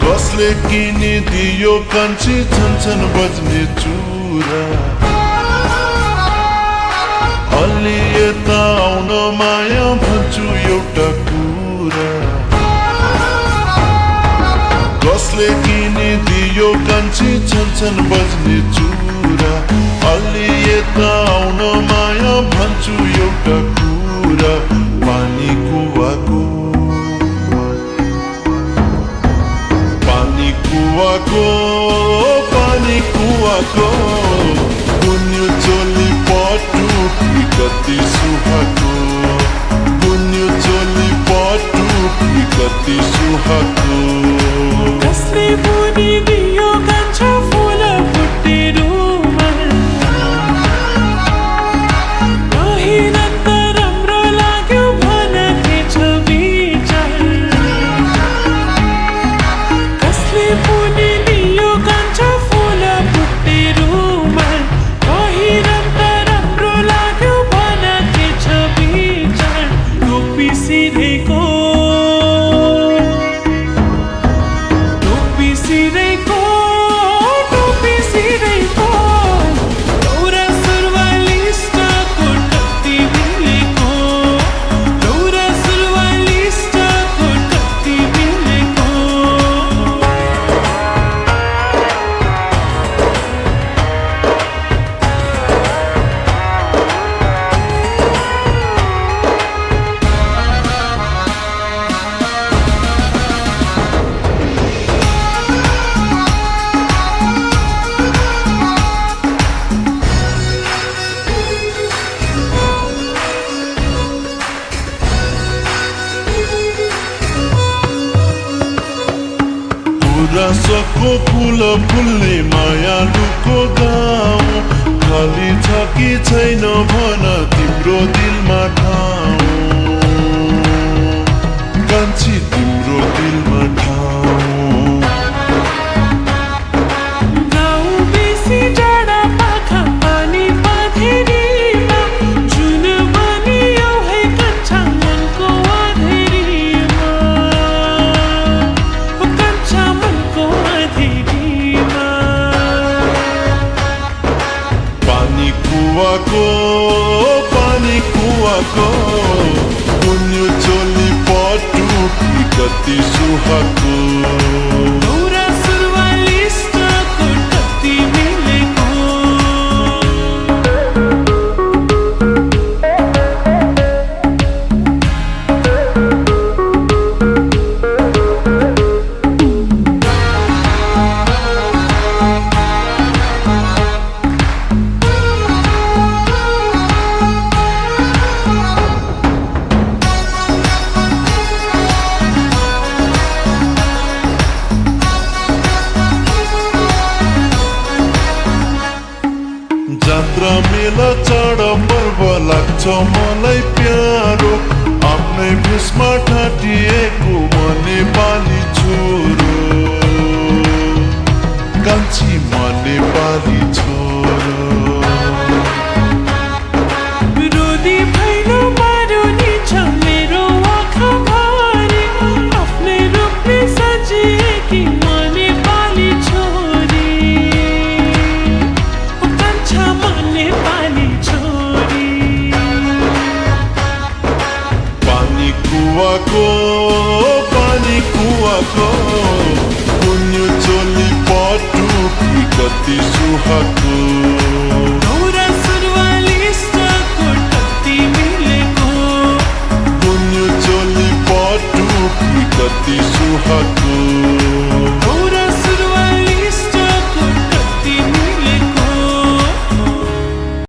कसले किनिदियो कान्छी छन् बज्ने चुरा अलि यता आउन माया भन्छु एउटा कुरा कसले किनिदियो कान्छी छन् बज्ने चुरा अलि यता आउन माया भन्छु एउटा कुरा पानी कुवाको गुन्यु चोली पटु कति सुहाको गुन्यु चोली पटु कति सुहाको कसले बुनिदियो कान्छा फुल फुटेरुमा कहिरन त राम्रो लाग्यो भन के छ विचार कसले बुनिदियो कान्छा फुल फुटेरुमा कहिरन त राम्रो लाग्यो भन के छ विचार टोपी सिधैको दौरा सुरुवालिस्टको टक्ति मिलेको दौरा सुरुवालिस्टको टक्ति मिलेको रसको फुल फुल्ने मायालुको गाउँ खाली छ कि छैन भन तिम्रो दिलमा ठाउँ कान्छी तिम्रो दिलमा ठाउँ गाउँ बेसी टाढा पाखा पानी पाथेरीमा जुन बनियो है कान्छा मनको अधेरीमा कान्छा मनको अधेरीमा पानी कुवाको गुन्यु चोली पटु कति सुहाको दौरा सुरुवालिस्टको टक्ति मिलेको जात्रा मेला चाड पर्व लाग्छ मलाई प्यारो आफ्नै भेषमा ठाटिएको म नेपाली छोरो कान्छी म नेपाली छोरो विरोधी भैलो मारो नि छ मेरो आँखा भरि आफ्नै रूपले सजिएकी म नेपाली छोरी कान्छा म नेपाली छोरी पानी कुवाको गुन्यु चोली पटु कति सुहाको